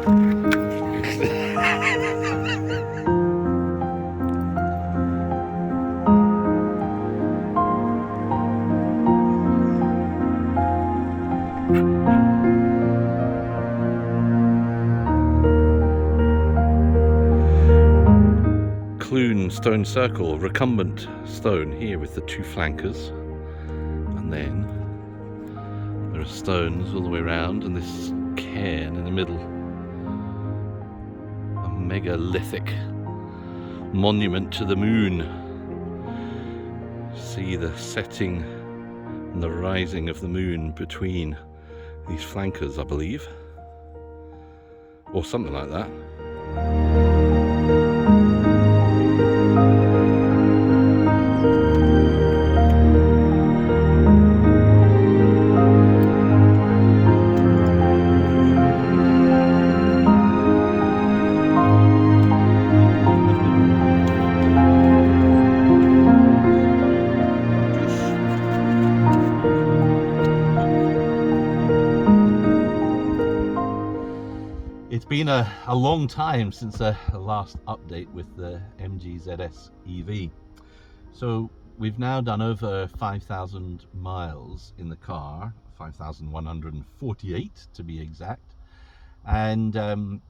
Clune stone circle, recumbent stone here with the two flankers, and then there are stones all the way around and this cairn in the middle, a megalithic monument to the moon. See the setting and the rising of the moon between these flankers, I believe, or something like that. It's been a long time since the last update with the MG ZS EV. So we've now done over 5,000 miles in the car, 5,148 to be exact. And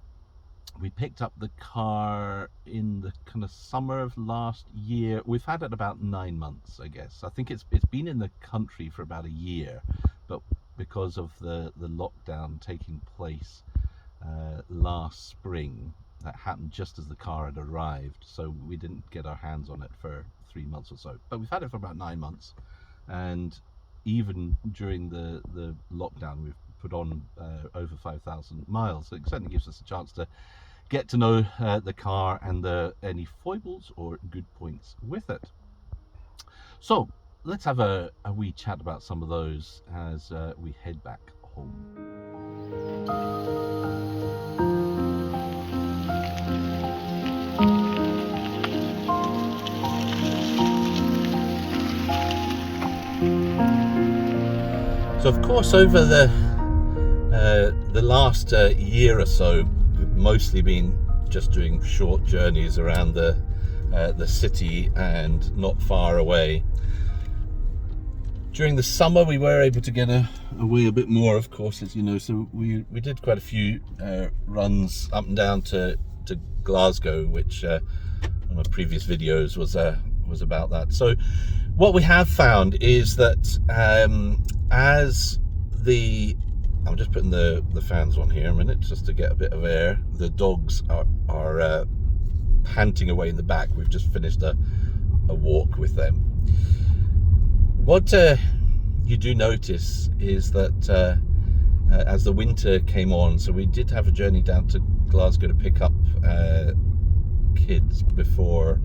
we picked up the car in the kind of summer of last year. We've had it about 9 months, I guess. I think it's been in the country for about a year, but because of the lockdown taking place last spring, that happened just as the car had arrived, so we didn't get our hands on it for 3 months or so. But we've had it for about 9 months, and even during the lockdown we've put on over 5,000 miles. So it certainly gives us a chance to get to know the car and any foibles or good points with it. So let's have a wee chat about some of those as we head back home. So of course over the last year or so, we've mostly been just doing short journeys around the city and not far away. During the summer we were able to get away a bit more, of course, as you know, so we did quite a few runs up and down to Glasgow, which one of my previous videos was about that. So what we have found is that I'm just putting the fans on here a minute just to get a bit of air. The dogs are panting away in the back. We've just finished a walk with them. What you do notice is that as the winter came on, so we did have a journey down to Glasgow to pick up kids before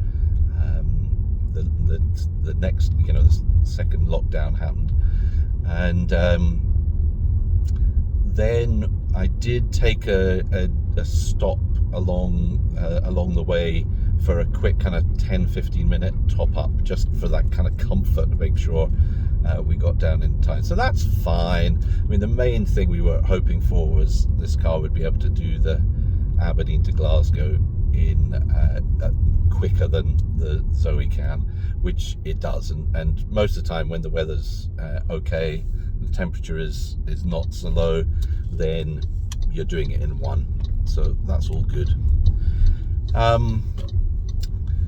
the next, the second lockdown happened, and then I did take a stop along the way for a quick kind of 10-15 minute top up, just for that kind of comfort, to make sure we got down in time. So that's fine. I mean, the main thing we were hoping for was this car would be able to do the Aberdeen to Glasgow in quicker than the Zoe can, which it does, and most of the time when the weather's okay, the temperature is not so low, then you're doing it in one, so that's all good.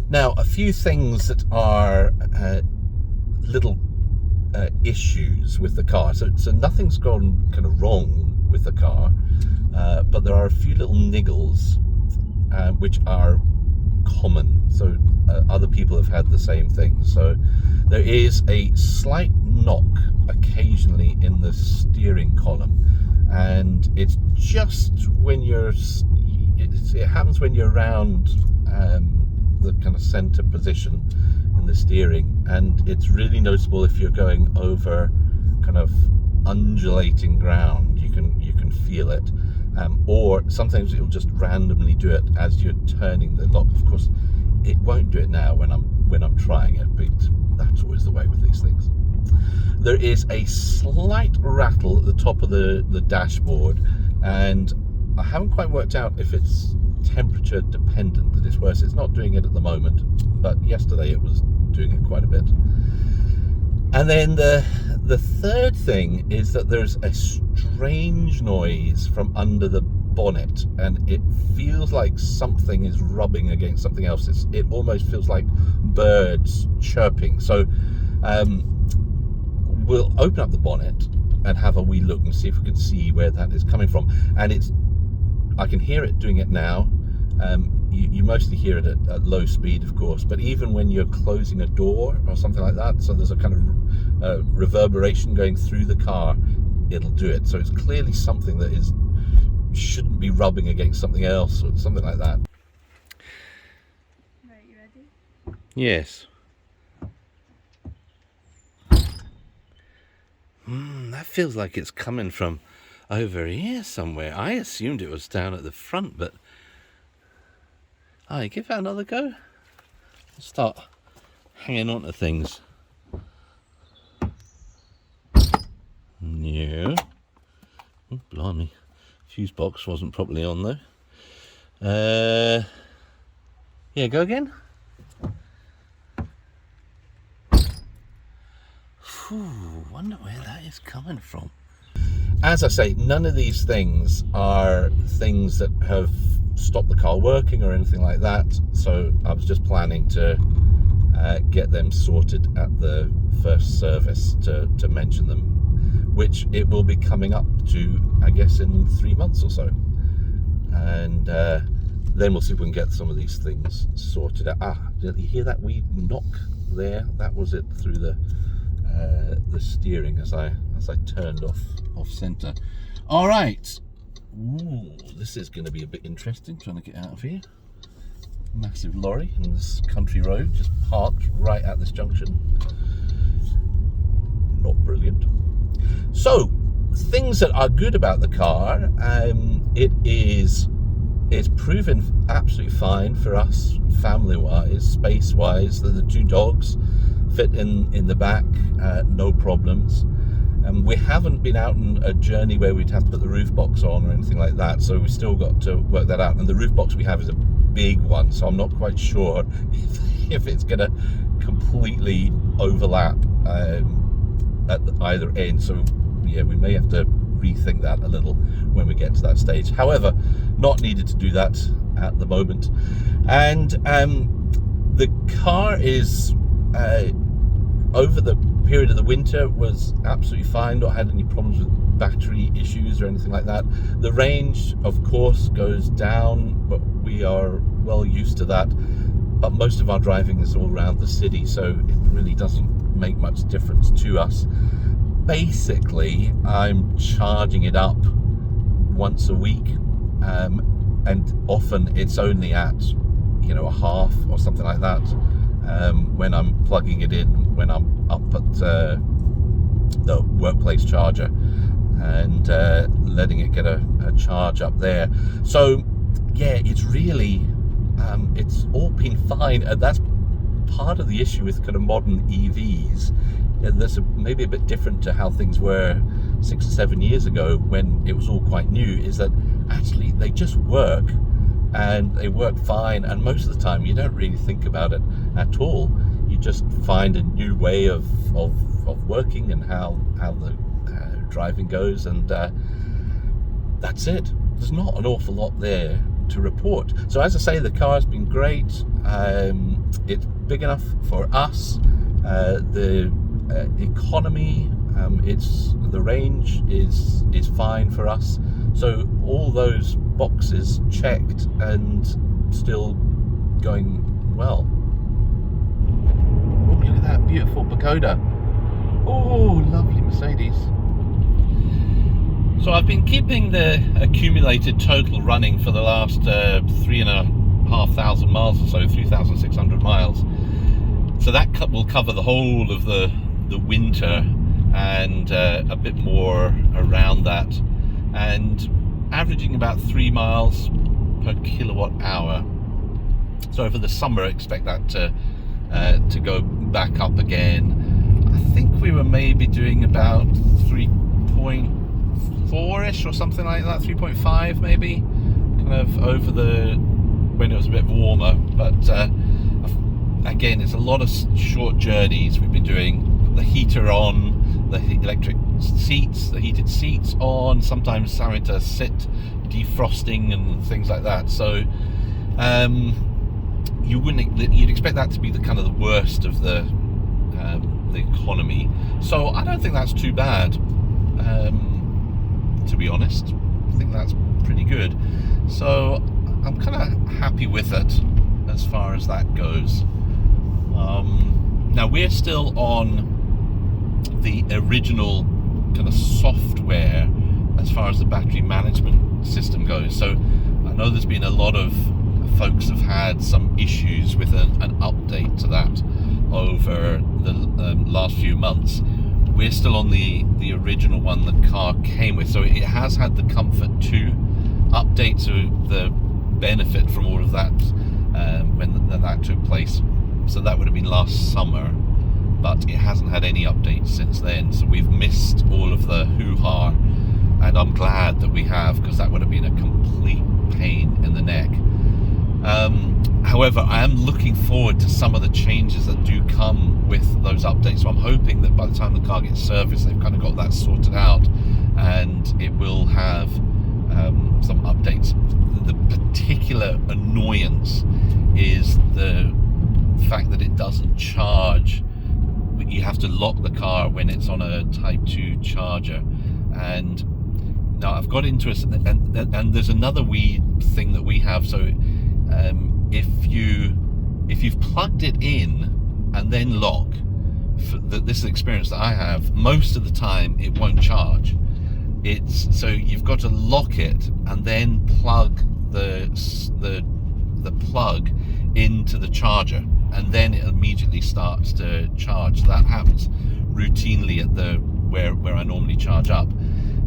Now, a few things that are little issues with the car. So nothing's gone kind of wrong with the car, but there are a few little niggles which are common. So other people have had the same thing. So there is a slight knock occasionally in the steering column, and it's just when it happens when you're around the kind of center position in the steering, and it's really noticeable if you're going over kind of undulating ground. You can feel it, or sometimes it'll just randomly do it as you're turning the lock. Of course, it won't do it now when I'm trying it, but that's always the way with these things. There is a slight rattle at the top of the dashboard, and I haven't quite worked out if it's temperature dependent that it's worse. It's not doing it at the moment, but yesterday it was doing it quite a bit. And then the third thing is that there's a strange noise from under the bonnet, and it feels like something is rubbing against something else. It almost feels like birds chirping. So we'll open up the bonnet and have a wee look and see if we can see where that is coming from. And I can hear it doing it now. You mostly hear it at low speed, of course, but even when you're closing a door or something like that, so there's a kind of reverberation going through the car, it'll do it. So it's clearly something that shouldn't be rubbing against something else or something like that. Right, you ready? Yes. That feels like it's coming from over here somewhere. I assumed it was down at the front, but give that another go. Start hanging on to things. Yeah. Oh, blimey. Fuse box wasn't properly on though. Yeah, go again. Wonder where that is coming from. As I say, none of these things are things that have stopped the car working or anything like that, so I was just planning to get them sorted at the first service to mention them, which it will be coming up to, I guess, in 3 months or so. And then we'll see if we can get some of these things sorted out. Did you hear that wee knock there? That was it through the steering as I turned off centre. All right. Ooh, this is going to be a bit interesting, trying to get out of here. Massive lorry in this country road, just parked right at this junction. Not brilliant. So, things that are good about the car, it's proven absolutely fine for us, family-wise, space-wise. The 2 dogs fit in the back, no problems. We haven't been out on a journey where we'd have to put the roof box on or anything like that, so we've still got to work that out. And the roof box we have is a big one, so I'm not quite sure if it's going to completely overlap at either end. So yeah, we may have to rethink that a little when we get to that stage. However, not needed to do that at the moment. And the car is over the period of the winter was absolutely fine, not had any problems with battery issues or anything like that. The range, of course, goes down, but we are well used to that. But most of our driving is all around the city, so it really doesn't make much difference to us. Basically, I'm charging it up once a week, and often it's only at a half or something like that, when I'm plugging it in when I'm up at the workplace charger and letting it get a charge up there. So yeah, it's really it's all been fine, and that's part of the issue with kind of modern EVs. That's maybe a bit different to how things were 6 or 7 years ago when it was all quite new, is that actually they just work, and they work fine, and most of the time you don't really think about it at all. You just find a new way of working and how the driving goes, and that's it. There's not an awful lot there to report. So as I say, the car's been great. It's big enough for us. The economy, the range is fine for us. So all those boxes checked and still going well. Oh, look at that beautiful pagoda. Oh, lovely Mercedes. So I've been keeping the accumulated total running for the last 3,500 miles or so, 3,600 miles. So that will cover the whole of the winter and a bit more around that, and averaging about 3 miles per kilowatt hour. So for the summer, I expect that to go back up again. I think we were maybe doing about 3.5 3.4ish or something like that, 3.5 maybe, kind of over the when it was a bit warmer. But again, it's a lot of short journeys. We've been doing the heater on, the electric seats, the heated seats on, sometimes having to sit defrosting and things like that. So you'd expect that to be the kind of the worst of the economy. So I don't think that's too bad, to be honest. I think that's pretty good. So I'm kind of happy with it as far as that goes. Now we're still on the original kind of software as far as the battery management system goes. So I know there's been a lot of folks have had some issues with an update to that over the last few months. We're still on the original one the car came with, so it has had the Comfort 2 update, so the benefit from all of that when that took place. So that would have been last summer, but it hasn't had any updates since then. So we've missed all of the hoo-ha, and I'm glad that we have, because that would have been a complete pain in the neck. However, I am looking forward to some of the changes that do come with those updates. So I'm hoping that by the time the car gets serviced, they've kind of got that sorted out, and it will have some updates. The particular annoyance is the fact that it doesn't charge. You have to lock the car when it's on a Type 2 charger. And now I've got into and there's another wee thing that we have. So if you've plugged it in and then lock, this is the experience that I have, most of the time it won't charge. So you've got to lock it and then plug the plug into the charger, and then it immediately starts to charge. That happens routinely at where I normally charge up.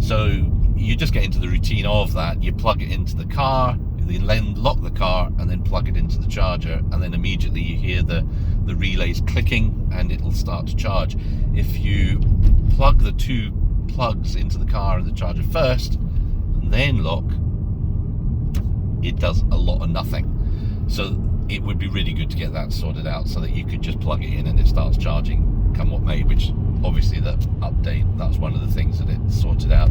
So you just get into the routine of that. You plug it into the car, you then lock the car, and then plug it into the charger, and then immediately you hear the relays clicking, and it'll start to charge. If you plug the two plugs into the car and the charger first, and then lock, it does a lot of nothing. So it would be really good to get that sorted out, so that you could just plug it in and it starts charging come what may, which obviously the update, that's one of the things that it sorted out.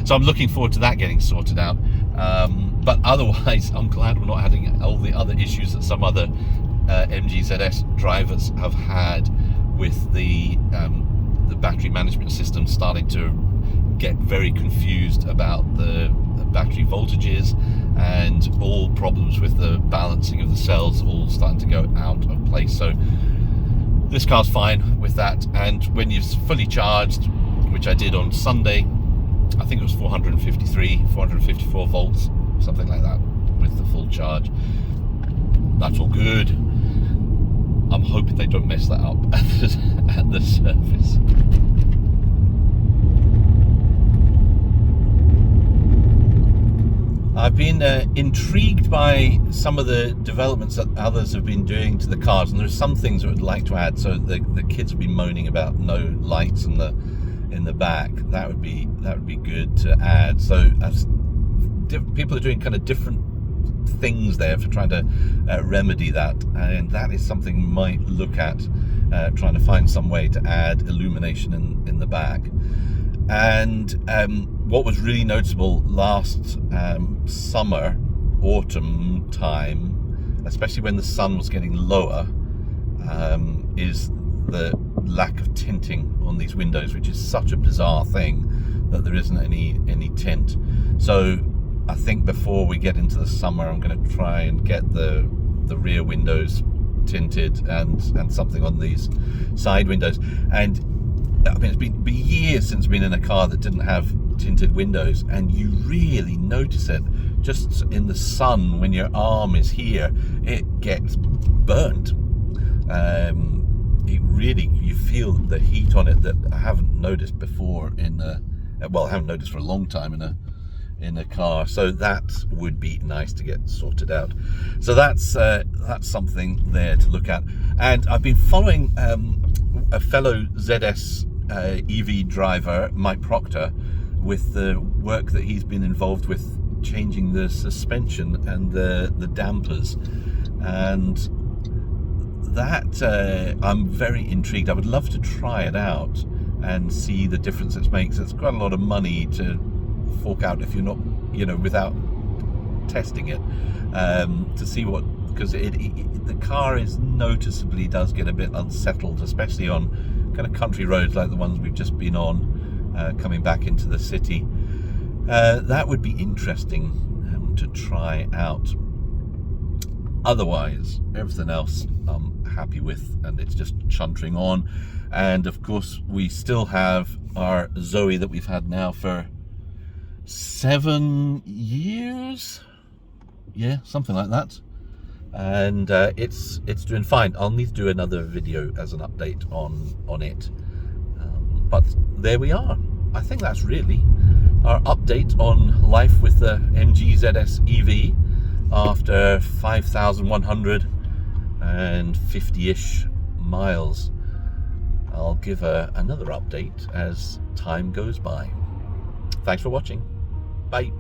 So I'm looking forward to that getting sorted out. But otherwise, I'm glad we're not having all the other issues that some other MG ZS drivers have had with the battery management system starting to get very confused about the battery voltages, and all problems with the balancing of the cells all starting to go out of place. So this car's fine with that, and when you're fully charged, which I did on Sunday, I think it was 454 volts, something like that, with the full charge. That's all good. I'm hoping they don't mess that up at the surface. I've been intrigued by some of the developments that others have been doing to the cars, and there's some things I would like to add. So the kids have been moaning about no lights in the back. That would be good to add. So people are doing kind of different things there for trying to remedy that, and that is something we might look at, trying to find some way to add illumination in the back. And what was really noticeable last summer, autumn time, especially when the sun was getting lower, is the lack of tinting on these windows, which is such a bizarre thing that there isn't any tint. So I think before we get into the summer, I'm going to try and get the rear windows tinted and something on these side windows. And I mean, it's been years since I've been in a car that didn't have tinted windows, and you really notice it just in the sun. When your arm is here, it gets burnt. You feel the heat on it that I haven't noticed before I haven't noticed for a long time in a car. So that would be nice to get sorted out. So that's something there to look at. And I've been following a fellow ZS EV driver, Mike Proctor, with the work that he's been involved with, changing the suspension and the dampers, and that I'm very intrigued. I would love to try it out and see the difference it makes. It's quite a lot of money to fork out if you're not, without testing it, to see what, because the car is noticeably does get a bit unsettled, especially on kind of country roads like the ones we've just been on, coming back into the city. That would be interesting to try out. Otherwise, everything else I'm happy with, and it's just chuntering on. And of course, we still have our Zoe that we've had now for 7 years, yeah, something like that. And it's doing fine. I'll need to do another video as an update on it. But there we are. I think that's really our update on life with the MG ZS EV after 5,150-ish miles. I'll give another update as time goes by. Thanks for watching. Bye.